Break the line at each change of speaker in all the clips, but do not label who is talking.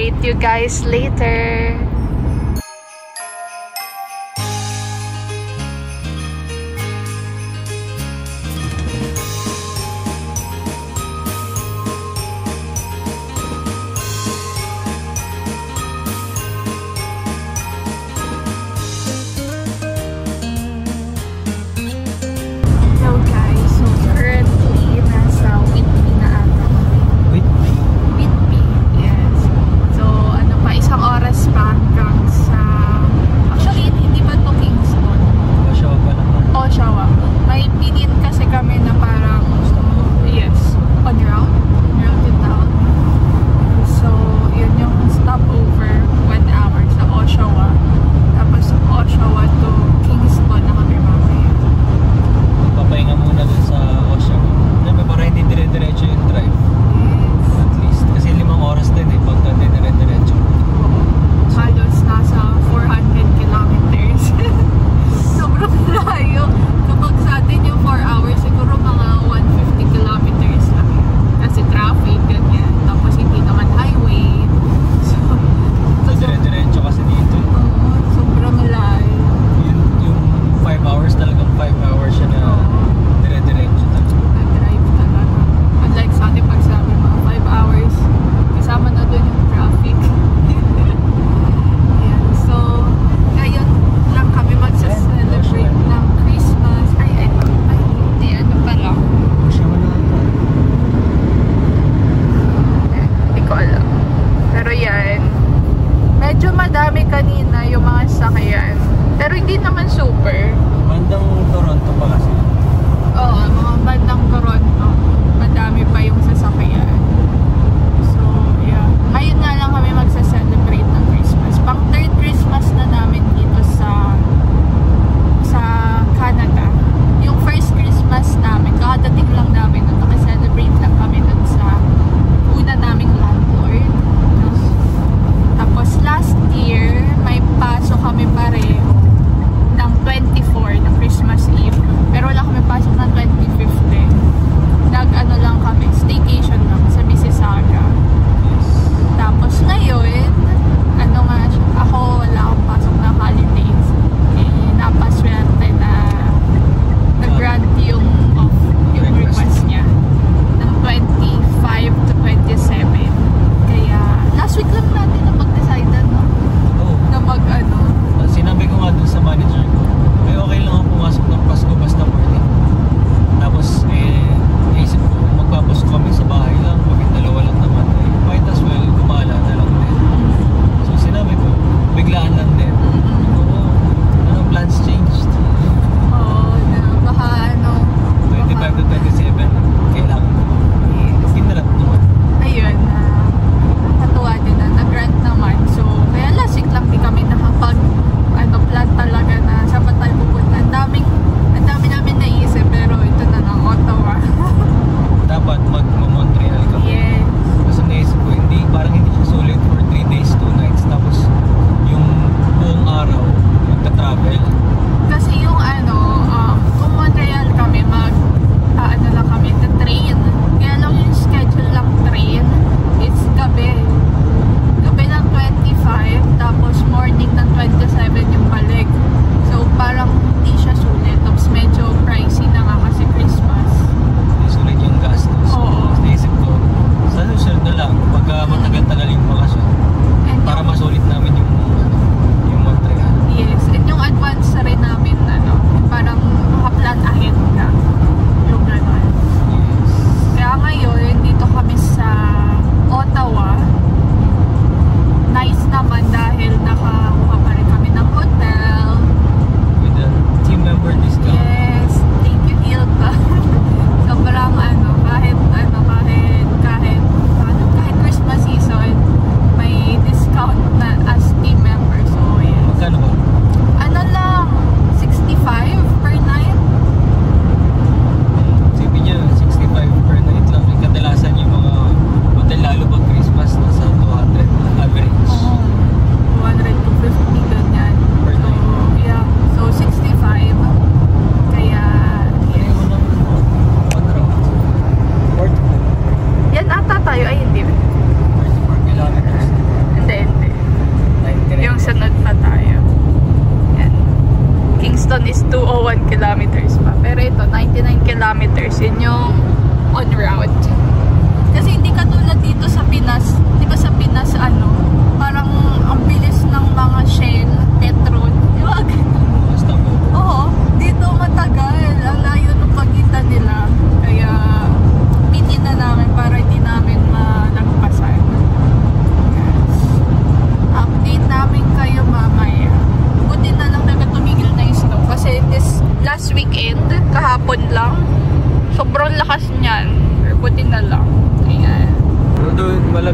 update you guys later.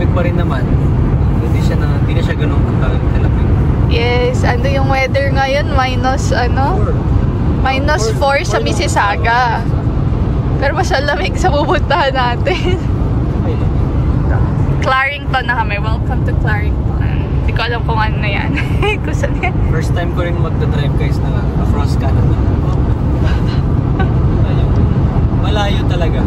malamig pa rin naman. Hindi na siya ganun kalamig.
Yes, ano yung weather ngayon? Minus 4 sa Mississauga. Pero mas lamig sa pupuntahan natin. Clarington na kami. Welcome to Clarington. Hindi ko alam kung ano na yan. Kung saan yan.
First time ko rin magdadrive guys na across Canada. Malayo talaga.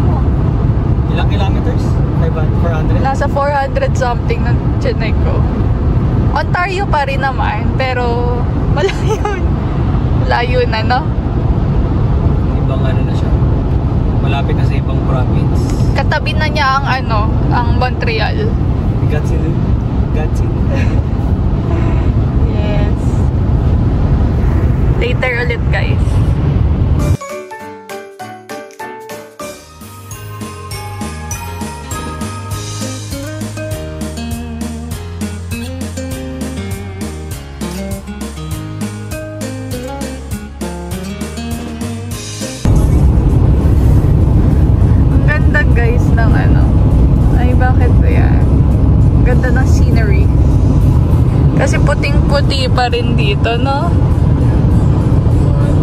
Ilang kilometers? 400?
Nasa 400 something ng Chennai ko. Ontario pa rin naman, pero malayo. Malayo na, no?
Ibang ano na siya. Malapit na sa ibang province.
Katabi na niya ang Montreal.
Gatineau.
Yes. Later ulit, guys. Guys ng ay bakit ba yan? Ganda ng scenery kasi puting-puti pa rin dito, no?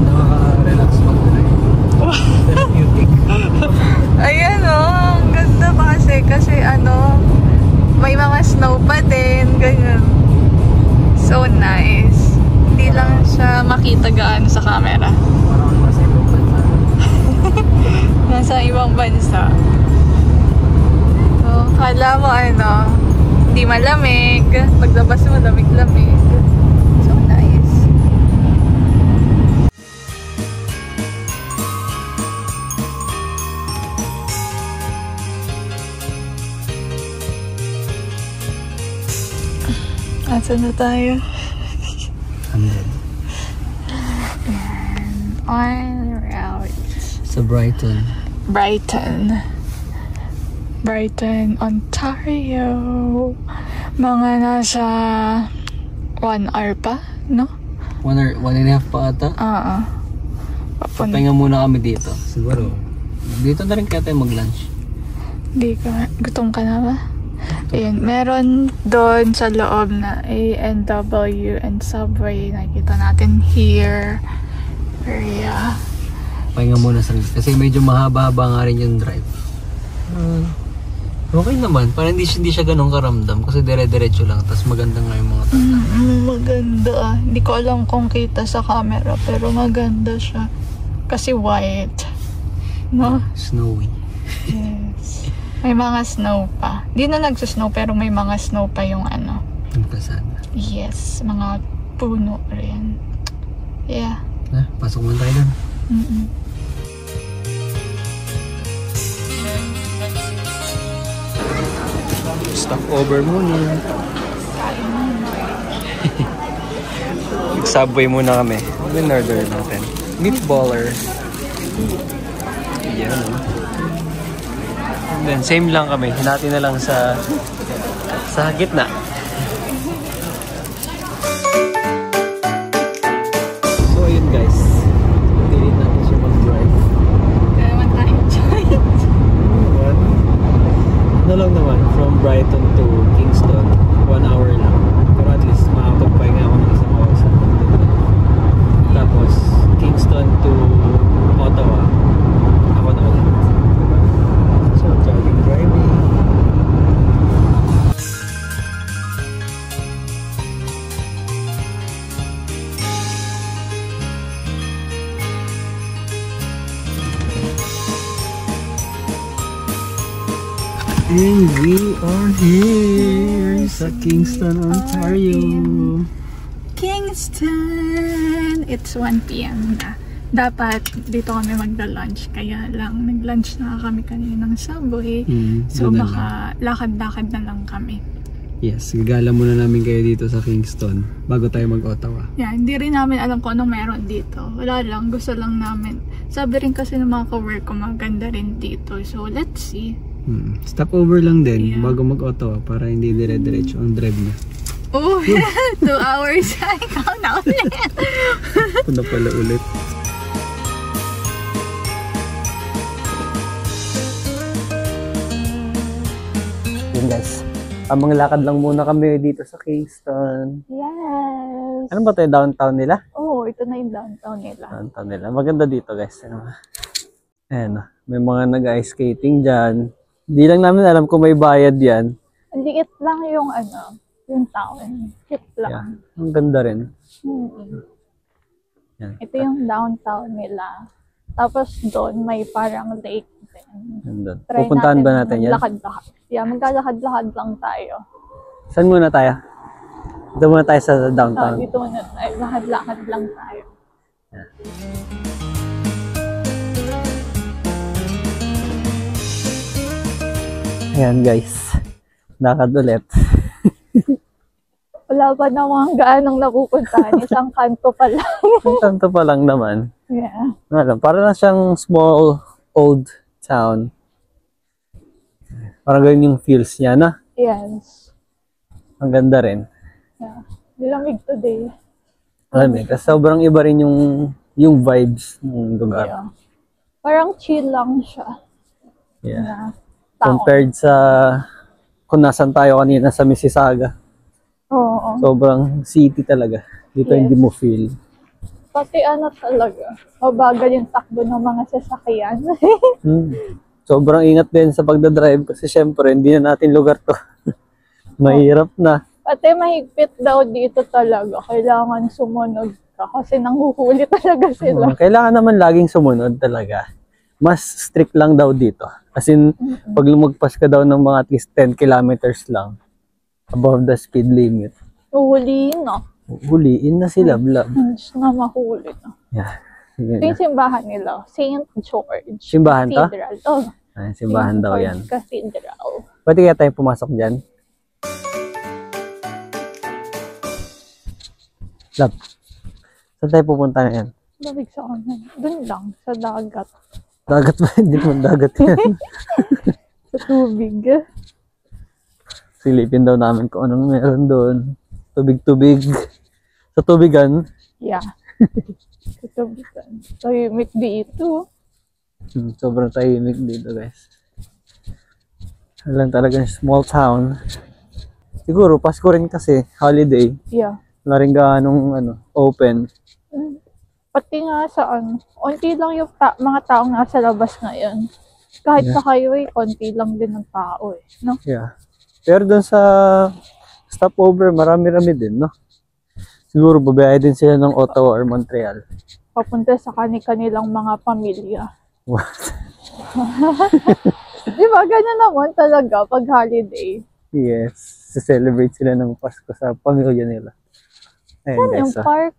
Nakaka-relax mag-drive. Therapeutic.
Ayan ang ganda pa kasi may mga snow pa din, ganyan. So nice. Hindi lang siya makita gaano sa camera. Nasa ibang bansa. So, kala mo hindi malamig. Paglabas mo, lamig-lamig. So, nice. Asan na tayo? On route.
Sa Brighton,
Ontario. Mga nasa 1 hour pa, no?
1 and a half pa ata.
Papunta.
Pahinga muna kami dito. Siguro. Dito na rin kaya tayo mag-lunch.
Hindi ka. Gutom ka na ba? Ayun. Meron doon sa loob na A&W and Subway. Nakikita natin here. Area.
Pahinga muna sa kasi medyo mahaba-haba nga rin yung drive. Okay naman. Parang hindi siya ganun karamdam kasi dire-diretso lang. Tapos maganda nga yung mga tanda.
Maganda. Hindi ko alam kung kita sa camera pero maganda siya. Kasi white. No?
Snowy.
Yes. May mga snow pa. Di na nagsusnow pero may mga snow pa yung
Yung kasana.
Yes. Mga puno rin. Yeah.
Pasok muna tayo doon. Stop over muna. Subway muna kami. Ano yung order natin? Meatballer. Yan. And then same lang kami. Hinati na lang sa gitna. So ayun guys. Hindi natin siya mag-drive.
Kaya naman tayo joint.
Ano lang naman, from Brighton to Kingston, 1 hour lang. Pero at least makapagpahinga ako ng isang oras. Tapos, Kingston to Ottawa, ako na ulit. So, driving. And we are here sa Kingston, Ontario.
Kingston! It's 1 PM na. Dapat dito kami magda-lunch. Kaya lang, nag-lunch na kami kanina ng Subway. So baka lakad-lakad na lang kami.
Yes, gagala muna namin kayo dito sa Kingston bago tayo mag-Ottawa.
Yeah, hindi rin namin alam kung anong meron dito. Wala lang, gusto lang namin. Sabi rin kasi ng mga ka-work ko, maganda rin dito. So let's see.
Stop over lang din bago mag-Ottawa para hindi dire-diretso ang drive na.
Oh, 2 hours. Ikaw na ulit.
Punta pala ulit. Yun guys, Tamang lakad lang muna kami dito sa Kingston.
Yes.
Ano ba ito, downtown nila?
Oo, ito na yung downtown nila.
Downtown nila. Maganda dito, guys. Ayan, may mga nag-ice skating dyan. Hindi lang namin alam kung may bayad yan.
Ang liit lang yung ano, yung town. Cute lang.
Yeah, ang ganda rin. Yan.
Ito yung downtown nila. Tapos doon may parang lake din.
Nandun.
Try
Pupuntahan ba natin yan?
maglakad-lakad. Yeah, maglalakad-lakad lang tayo.
Saan muna tayo? Dito muna tayo sa downtown.
Dito na tayo. Lakad-lakad lang tayo.
Yeah. Ayan guys, lakad ulit.
Wala pa namang gaanong napupuntahan. Isang kanto pa lang.
Ang tanto pa lang naman.
Yeah.
Alam, para lang siyang small, old town. Parang ganyan yung feels niya, na?
Yes.
Ang ganda rin.
Yeah. Nilamig today.
Alam eh, kasi sobrang iba rin yung vibes ng lugar.
Yeah. Parang chill lang siya.
Yeah.
Na tao.
Compared sa kung nasan tayo kanina sa Mississauga.
Oo.
Sobrang city talaga. Dito
Yes.
hindi mo feel.
Pati ano talaga, mabagal yung takbo ng mga sasakyan.
Sobrang ingat din sa pagdadrive kasi syempre hindi na natin lugar to. Mahirap na.
Pati mahigpit daw dito talaga. Kailangan sumunod ka kasi nanghuhuli talaga sila.
Kailangan naman laging sumunod talaga. Mas strict lang daw dito. As in, pag lumagpas ka daw ng mga at least 10 kilometers lang above the speed limit,
Huhuliin no?
huliin na sila, blab.
Hindi na mahuli no?
Yeah.
Ito yung simbahan nila, St. George
Simbahan to?
Cathedral. Oh,
Ay, simbahan
St.
daw
George
yan.
Cathedral.
Pwede kaya tayo pumasok dyan? Lab, saan tayo pupunta na yan?
Lamig sa amin. Doon lang, sa dagat.
Dagat ba? Hindi naman dagat yan.
Sa tubig.
Silipin daw namin kung anong meron doon. Tubig-tubig. Sa tubigan.
Yeah. Sa tubigan. Tahimik dito.
Sobrang tahimik dito, guys. Alam talagang small town. Siguro, Pasko rin kasi, holiday.
Yeah.
Wala rin ganong open.
Pati nga saan, konti lang yung mga taong nasa labas ngayon. Kahit
Yeah.
sa highway, konti lang din ng tao eh. No?
Yeah. Pero doon sa stopover, marami-rami din, no? Siguro, babayad din sila ng Ottawa or Montreal.
Papunta sa kanilang mga pamilya.
What?
Di ba, ganyan naman talaga pag holiday.
Yes. Celebrate sila ng Pasko sa pamilya nila. Ayan,
Saan
guys.
yung park?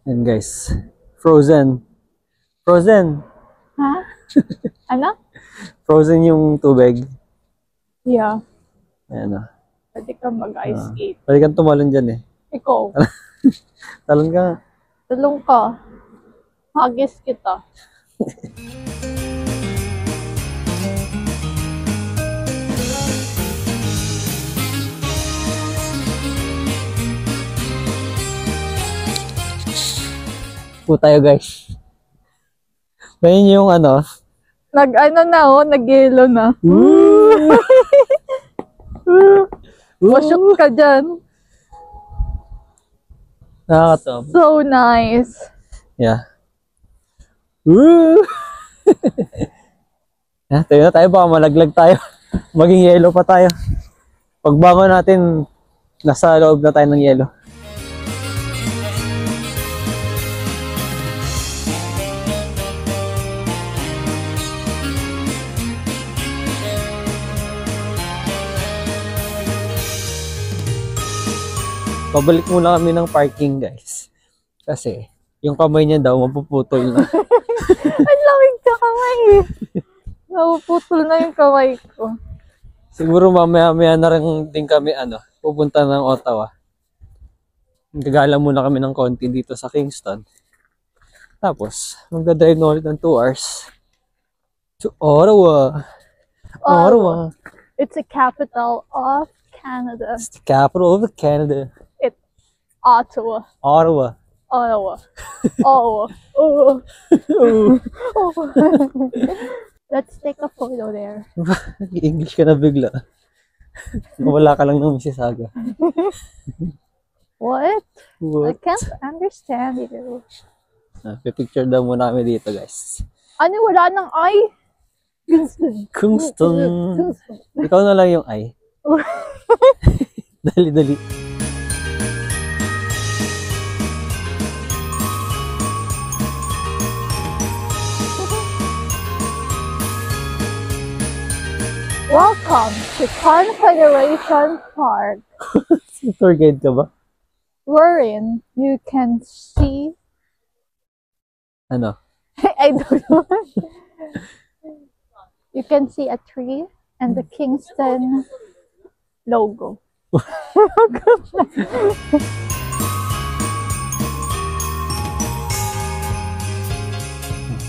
Ayan, guys. Frozen. Frozen.
Ha? Ano?
Frozen yung tubig.
Yeah.
Ayan, o.
Pwede ka mag-ice skate.
Pwede kang tumalon dyan, eh.
Ikaw,
Talon ka.
tulong ka. Hagis kita.
Po tayo, guys. Ngayon yung
Nag-ano na nag-yelo na. Masyok ka dyan.
Nakakatawa.
So nice.
Yeah. Woo! Tayo na tayo, baka malaglag tayo. Maging yellow pa tayo. Pagbangon natin, nasa loob na tayo ng yellow. Pabalik muna kami ng parking, guys. Kasi, yung kamay niya daw, mapuputol na.
Ang lamig sa kamay eh. Napuputol na yung kamay ko.
Siguro mamaya-maya na rin din kami, pupunta ng Ottawa. Gagala muna kami ng konti dito sa Kingston. Tapos, magdadrive na ulit ng 2 hours to Ottawa. Ottawa.
It's the capital of Canada.
It's the capital of Canada.
It's Ottawa.
Ottawa.
Ottawa. Ottawa. Oh. Let's take a photo there.
English ka na bigla. Wala ka lang ng Mississauga.
What? I
What?
can't understand you.
Pipicture daw muna kami dito, guys.
Ano, wala nang I?
Kingston. Ikaw na lang yung ay. Dali.
Welcome to Confederation Park,
Tour guide ka ba?
wherein you can see...
Ano?
I don't know. You can see a tree and the Kingston logo.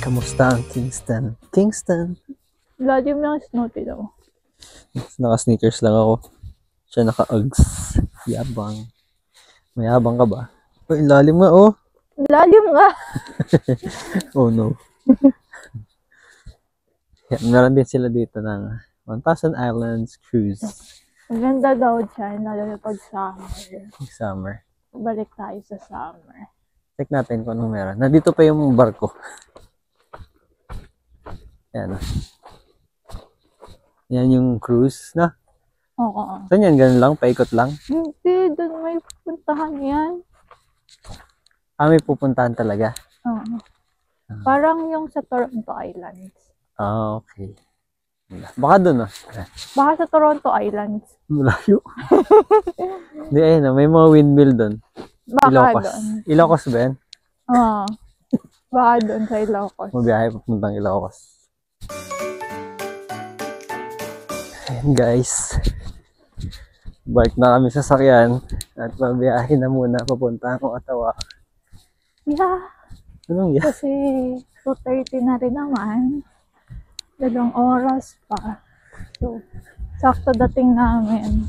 Kamusta ang Kingston? Kingston.
Lalim ng snow daw.
Naka-sneakers lang ako. Siya naka-Uggs. Yabang. Mayabang ka ba? Uy, lalim nga oh.
Lalim nga.
Oh no. Yan, meron din sila dito ng 1,000 Islands Cruise.
Maganda daw dyan, lalo na pag summer.
Summer.
Balik tayo sa summer.
Check natin kung anong meron. Nandito pa yung barko. Yan. Yan yung cruise na.
Oo.
Saan yan? Ganun lang? Paikot lang?
Hindi, doon may puntahan yan.
May pupuntahan talaga.
Oo. Parang yung sa Toronto Islands.
Okay. Baka doon
Baka sa Toronto Islands.
Malayo. Hindi, ayun may mga windmill doon.
Baka
Ilocos.
doon.
Ilocos ba yan?
Oo. Baka doon sa Ilocos.
Mabiyahe papuntang Ilocos. Ayan guys. Bike na kami sa sakyan at mabiyahe na muna papunta ang Ottawa.
Yeah.
Anong yan?
Kasi 2:30 na rin naman. 2 oras pa. So, sakto dating namin.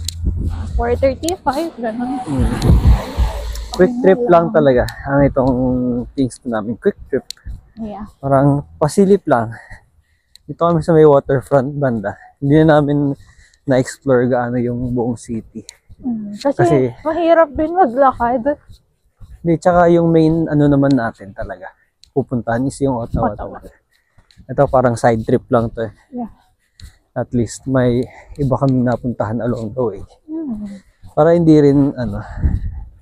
4:35, gano'n.
Quick trip lang talaga ang itong Kingston namin. Quick trip.
Yeah.
Parang pasilip lang. Dito kami sa may waterfront banda. Hindi na namin na-explore gaano yung buong city.
Kasi mahirap din maglakad.
Hindi, tsaka yung main ano naman natin talaga. Pupuntahan is yung Ottawa. Talaga. Ito parang side trip lang to eh.
Yeah.
At least may iba kaming napuntahan along the way. Para hindi rin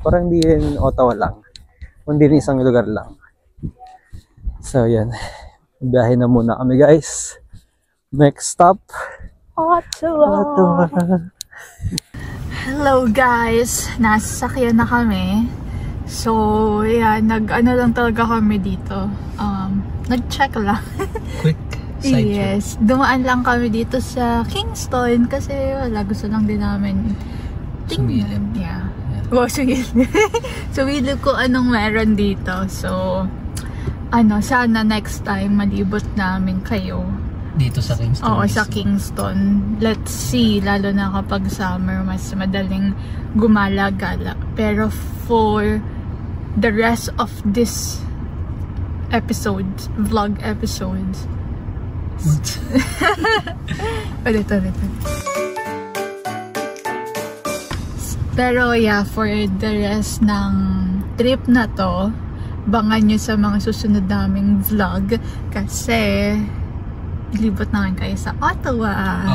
parang hindi rin Ottawa lang. Hindi rin isang lugar lang. So yan. Biyahe na muna kami guys. Next stop.
Ottawa. Hello guys. Nasa sakyan na kami. So, yeah, nag-ano lang talaga kami dito. Nag-check lang.
Quick side trip.
Yes. Dumaan lang kami dito sa Kingston kasi wala, gusto lang din namin tingnan. Yeah. Wow, sumilip. Sumilip ko anong meron dito. So, sana next time malibot namin kayo.
Dito sa Kingston.
Oo, sa Kingston. Let's see, lalo na kapag summer, mas madaling gumala-gala. Pero for the rest of this episodes, vlog episodes. Ulit. Pero yeah, for the rest ng trip na to, bangan nyo sa mga susunod naming vlog kasi libot namin kayo sa Ottawa.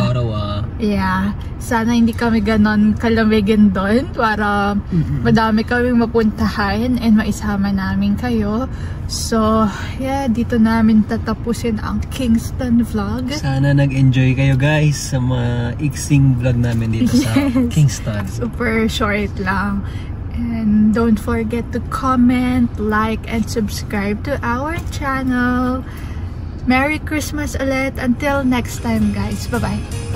Yeah. Sana hindi kami ganon kalamigin doon para madami kaming mapuntahan and maisama namin kayo. So, yeah, dito namin tatapusin ang Kingston vlog.
Sana nag-enjoy kayo guys sa mga iksing vlog namin dito sa Kingston.
Super short lang. And don't forget to comment, like, and subscribe to our channel. Merry Christmas ulit. Until next time, guys. Bye-bye.